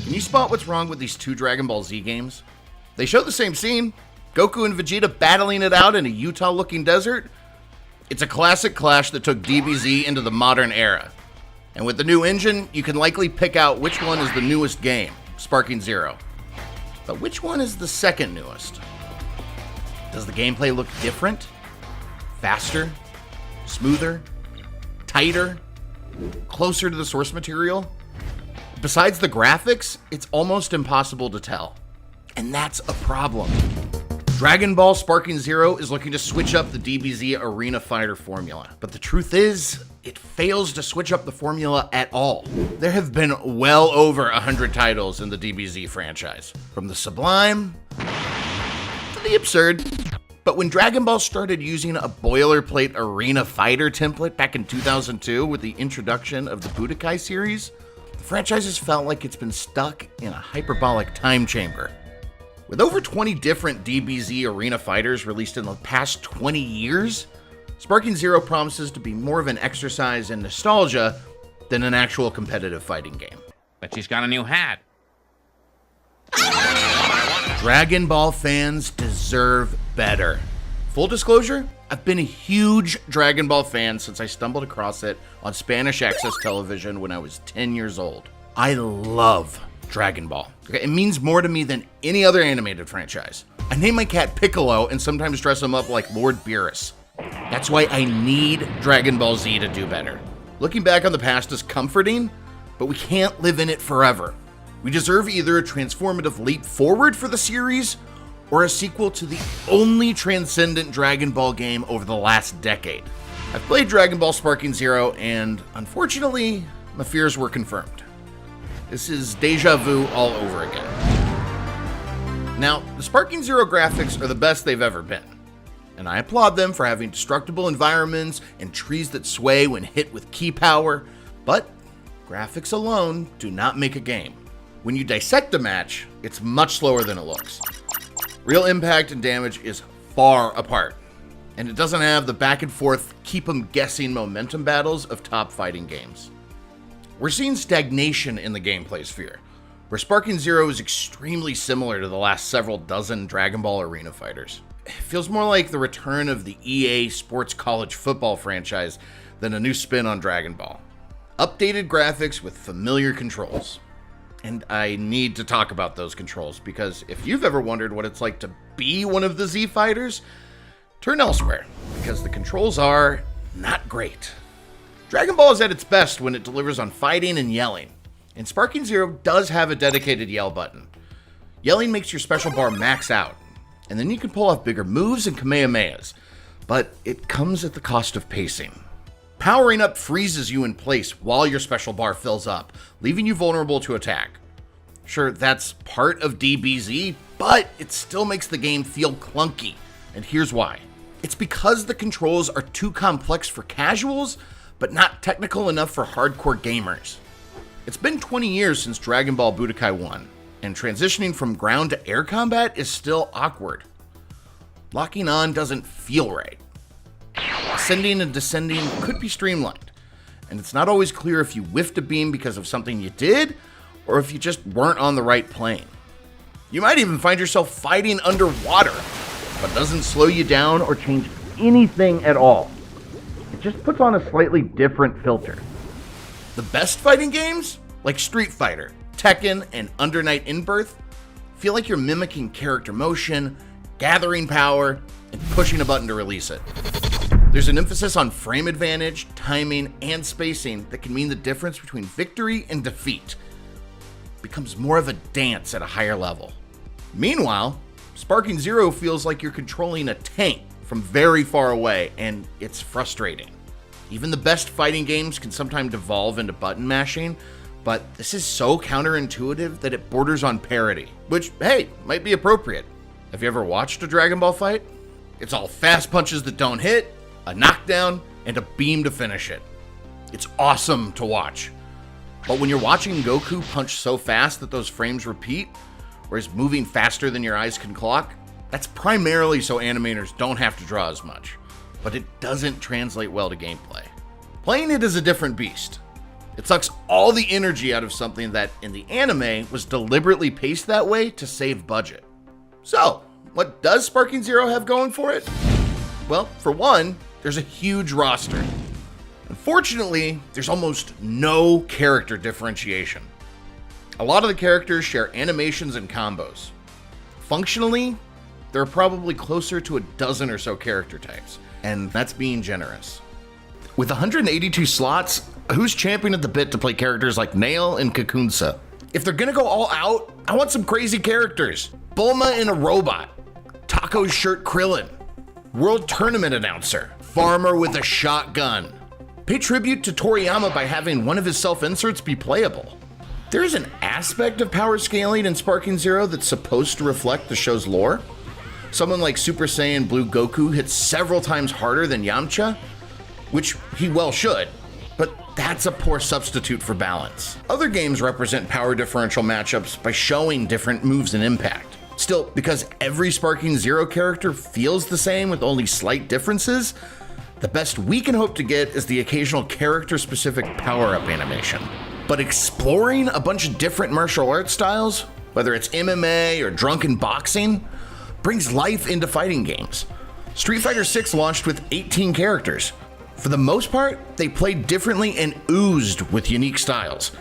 Can you spot what's wrong with these two Dragon Ball Z games? They show the same scene, Goku and Vegeta battling it out in a Utah-looking desert. It's a classic clash that took DBZ into the modern era. And with the new engine, you can likely pick out which one is the newest game, Sparking Zero. But which one is the second newest? Does the gameplay look different? Faster? Smoother? Tighter? Closer to the source material? Besides the graphics, it's almost impossible to tell. And that's a problem. Dragon Ball Sparking Zero is looking to switch up the DBZ Arena Fighter formula. But the truth is, it fails to switch up the formula at all. There have been well over 100 titles in the DBZ franchise, from the sublime to the absurd. But when Dragon Ball started using a boilerplate Arena Fighter template back in 2002 with the introduction of the Budokai series, the franchise has felt like it's been stuck in a hyperbolic time chamber. With over 20 different DBZ Arena Fighters released in the past 20 years, Sparking Zero promises to be more of an exercise in nostalgia than an actual competitive fighting game. But she's got a new hat. Dragon Ball fans deserve better. Full disclosure, I've been a huge Dragon Ball fan since I stumbled across it on Spanish Access Television when I was 10 years old. I love Dragon Ball. It means more to me than any other animated franchise. I name my cat Piccolo and sometimes dress him up like Lord Beerus. That's why I need Dragon Ball Z to do better. Looking back on the past is comforting, but we can't live in it forever. We deserve either a transformative leap forward for the series or a sequel to the only transcendent Dragon Ball game over the last decade. I've played Dragon Ball Sparking Zero, and unfortunately, my fears were confirmed. This is deja vu all over again. Now, the Sparking Zero graphics are the best they've ever been, and I applaud them for having destructible environments and trees that sway when hit with ki power, but graphics alone do not make a game. When you dissect a match, it's much slower than it looks. Real impact and damage is far apart, and it doesn't have the back and forth, keep 'em guessing momentum battles of top fighting games. We're seeing stagnation in the gameplay sphere, where Sparking Zero is extremely similar to the last several dozen Dragon Ball Arena Fighters. It feels more like the return of the EA Sports College Football franchise than a new spin on Dragon Ball. Updated graphics with familiar controls. And I need to talk about those controls, because if you've ever wondered what it's like to be one of the Z Fighters, turn elsewhere, because the controls are not great. Dragon Ball is at its best when it delivers on fighting and yelling, and Sparking Zero does have a dedicated yell button. Yelling makes your special bar max out, and then you can pull off bigger moves and Kamehamehas, but it comes at the cost of pacing. Powering up freezes you in place while your special bar fills up, leaving you vulnerable to attack. Sure, that's part of DBZ, but it still makes the game feel clunky, and here's why. It's because the controls are too complex for casuals, but not technical enough for hardcore gamers. It's been 20 years since Dragon Ball Budokai 1, and transitioning from ground to air combat is still awkward. Locking on doesn't feel right. Ascending and descending could be streamlined, and it's not always clear if you whiffed a beam because of something you did, or if you just weren't on the right plane. You might even find yourself fighting underwater, but doesn't slow you down or change anything at all. It just puts on a slightly different filter. The best fighting games, like Street Fighter, Tekken, and Under Night In-Birth, feel like you're mimicking character motion, gathering power, and pushing a button to release it. There's an emphasis on frame advantage, timing, and spacing that can mean the difference between victory and defeat. It becomes more of a dance at a higher level. Meanwhile, Sparking Zero feels like you're controlling a tank from very far away, and it's frustrating. Even the best fighting games can sometimes devolve into button mashing, but this is so counterintuitive that it borders on parody, which, hey, might be appropriate. Have you ever watched a Dragon Ball fight? It's all fast punches that don't hit, a knockdown, and a beam to finish it. It's awesome to watch. But when you're watching Goku punch so fast that those frames repeat, or is moving faster than your eyes can clock, that's primarily so animators don't have to draw as much, but it doesn't translate well to gameplay. Playing it is a different beast. It sucks all the energy out of something that, in the anime, was deliberately paced that way to save budget. So, what does Sparking Zero have going for it? Well, for one, there's a huge roster. Unfortunately, there's almost no character differentiation. A lot of the characters share animations and combos. Functionally, there are probably closer to a dozen or so character types, and that's being generous. With 182 slots, who's champing at the bit to play characters like Nail and Kakunsa? If they're gonna go all out, I want some crazy characters. Bulma in a robot, Taco's shirt Krillin, World Tournament announcer, Farmer with a shotgun. Pay tribute to Toriyama by having one of his self-inserts be playable. There's an aspect of power scaling in Sparking Zero that's supposed to reflect the show's lore. Someone like Super Saiyan Blue Goku hits several times harder than Yamcha, which he well should, but that's a poor substitute for balance. Other games represent power differential matchups by showing different moves and impact. Still, because every Sparking Zero character feels the same with only slight differences, the best we can hope to get is the occasional character-specific power-up animation. But exploring a bunch of different martial arts styles, whether it's MMA or drunken boxing, brings life into fighting games. Street Fighter VI launched with 18 characters. For the most part, they played differently and oozed with unique styles.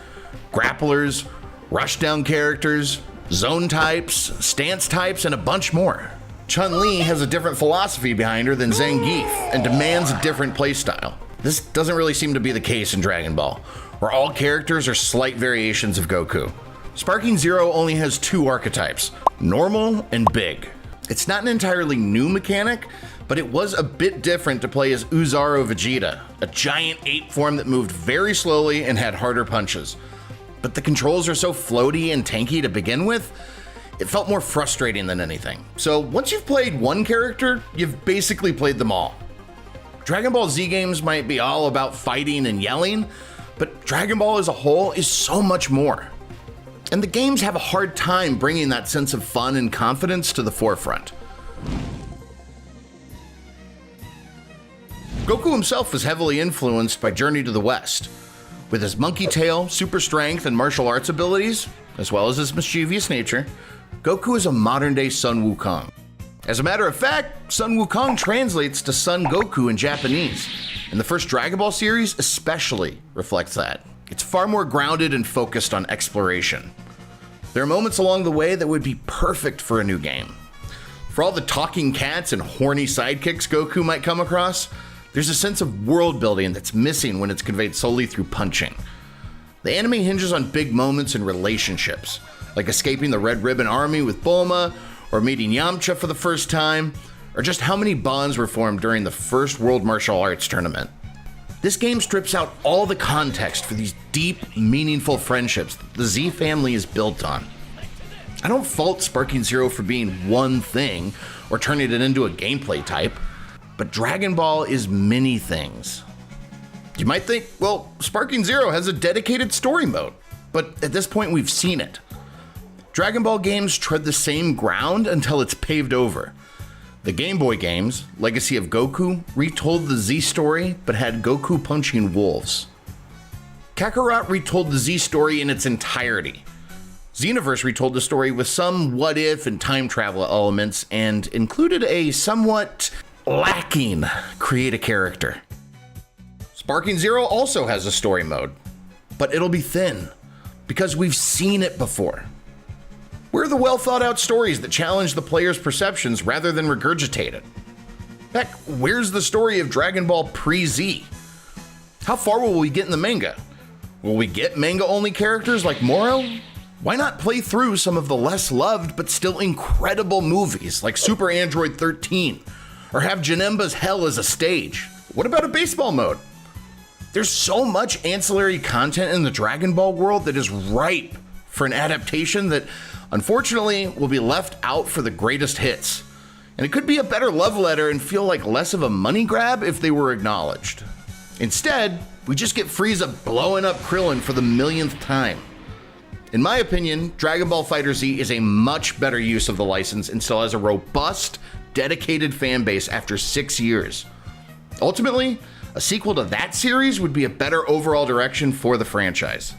Grapplers, rushdown characters, zone types, stance types, and a bunch more. Chun-Li has a different philosophy behind her than Zangief and demands a different playstyle. This doesn't really seem to be the case in Dragon Ball, where all characters are slight variations of Goku. Sparking Zero only has two archetypes, normal and big. It's not an entirely new mechanic, but it was a bit different to play as Oozaru Vegeta, a giant ape form that moved very slowly and had harder punches. But the controls are so floaty and tanky to begin with, it felt more frustrating than anything. So once you've played one character, you've basically played them all. Dragon Ball Z games might be all about fighting and yelling, but Dragon Ball as a whole is so much more. And the games have a hard time bringing that sense of fun and confidence to the forefront. Goku himself was heavily influenced by Journey to the West. With his monkey tail, super strength, and martial arts abilities, as well as his mischievous nature, Goku is a modern-day Sun Wukong. As a matter of fact, Sun Wukong translates to Son Goku in Japanese, and the first Dragon Ball series especially reflects that. It's far more grounded and focused on exploration. There are moments along the way that would be perfect for a new game. For all the talking cats and horny sidekicks Goku might come across, there's a sense of world building that's missing when it's conveyed solely through punching. The anime hinges on big moments and relationships, like escaping the Red Ribbon Army with Bulma, or meeting Yamcha for the first time, or just how many bonds were formed during the first World Martial Arts Tournament. This game strips out all the context for these deep, meaningful friendships that the Z family is built on. I don't fault Sparking Zero for being one thing, or turning it into a gameplay type, but Dragon Ball is many things. You might think, well, Sparking Zero has a dedicated story mode, but at this point we've seen it. Dragon Ball games tread the same ground until it's paved over. The Game Boy games, Legacy of Goku, retold the Z story, but had Goku punching wolves. Kakarot retold the Z story in its entirety. Xenoverse retold the story with some what-if and time travel elements, and included a somewhat lacking create a character. Sparking Zero also has a story mode, but it'll be thin, because we've seen it before. Where are the well-thought-out stories that challenge the player's perceptions rather than regurgitate it? Heck, where's the story of Dragon Ball pre-Z? How far will we get in the manga? Will we get manga-only characters like Moro? Why not play through some of the less loved but still incredible movies like Super Android 13? Or have Janemba's Hell as a stage? What about a baseball mode? There's so much ancillary content in the Dragon Ball world that is ripe for an adaptation that unfortunately will be left out for the greatest hits. And it could be a better love letter and feel like less of a money grab if they were acknowledged. Instead, we just get Frieza blowing up Krillin for the millionth time. In my opinion, Dragon Ball FighterZ is a much better use of the license and still has a robust, dedicated fan base after 6 years. Ultimately, A sequel to that series would be a better overall direction for the franchise.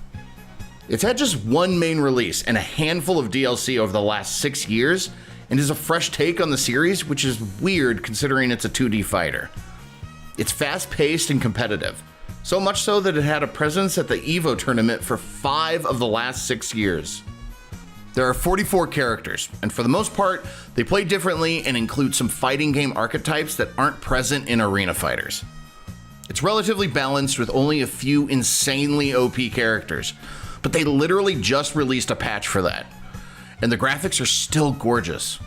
It's had just one main release and a handful of DLC over the last 6 years, and is a fresh take on the series, which is weird considering it's a 2D fighter. It's fast-paced and competitive, so much so that it had a presence at the EVO tournament for 5 of the last 6 years. There are 44 characters, and for the most part, they play differently and include some fighting game archetypes that aren't present in arena fighters. It's relatively balanced with only a few insanely OP characters, but they literally just released a patch for that. And the graphics are still gorgeous.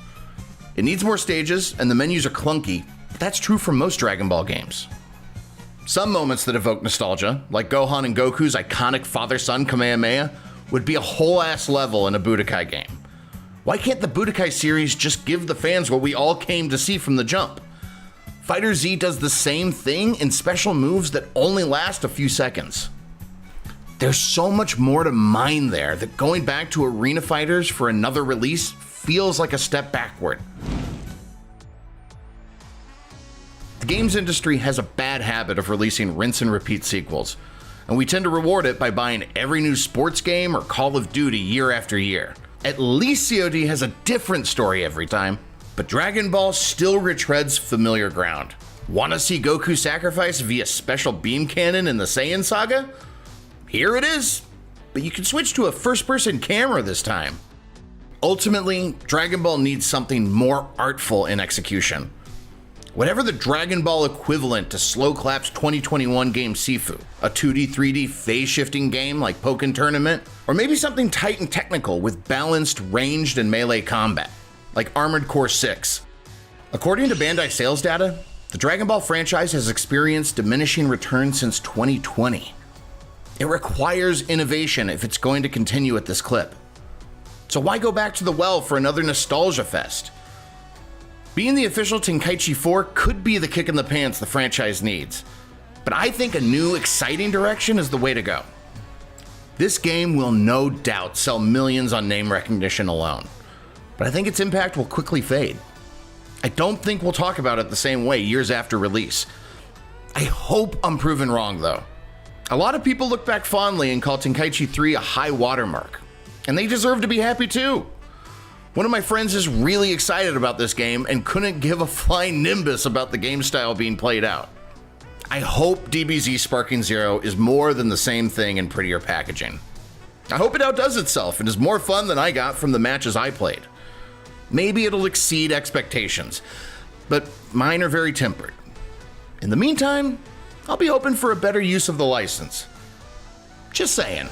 It needs more stages, and the menus are clunky, but that's true for most Dragon Ball games. Some moments that evoke nostalgia, like Gohan and Goku's iconic father-son Kamehameha, would be a whole-ass level in a Budokai game. Why can't the Budokai series just give the fans what we all came to see from the jump? Fighter Z does the same thing in special moves that only last a few seconds. There's so much more to mine there that going back to arena fighters for another release feels like a step backward. The games industry has a bad habit of releasing rinse and repeat sequels, and we tend to reward it by buying every new sports game or Call of Duty year after year. At least COD has a different story every time, but Dragon Ball still retreads familiar ground. Want to see Goku sacrifice via special beam cannon in the Saiyan saga? Here it is, but you can switch to a first-person camera this time. Ultimately, Dragon Ball needs something more artful in execution. Whatever the Dragon Ball equivalent to Slowclap's 2021 game Sifu, a 2D, 3D phase-shifting game like Pokken Tournament, or maybe something tight and technical with balanced ranged and melee combat, like Armored Core 6. According to Bandai sales data, the Dragon Ball franchise has experienced diminishing returns since 2020. It requires innovation if it's going to continue at this clip. So why go back to the well for another nostalgia fest? Being the official Tenkaichi 4 could be the kick in the pants the franchise needs, but I think a new, exciting direction is the way to go. This game will no doubt sell millions on name recognition alone, but I think its impact will quickly fade. I don't think we'll talk about it the same way years after release. I hope I'm proven wrong though. A lot of people look back fondly and call Tenkaichi 3 a high watermark, and they deserve to be happy too. One of my friends is really excited about this game and couldn't give a flying nimbus about the game style being played out. I hope DBZ Sparking Zero is more than the same thing in prettier packaging. I hope it outdoes itself and is more fun than I got from the matches I played. Maybe it'll exceed expectations, but mine are very tempered. In the meantime, I'll be hoping for a better use of the license. Just saying.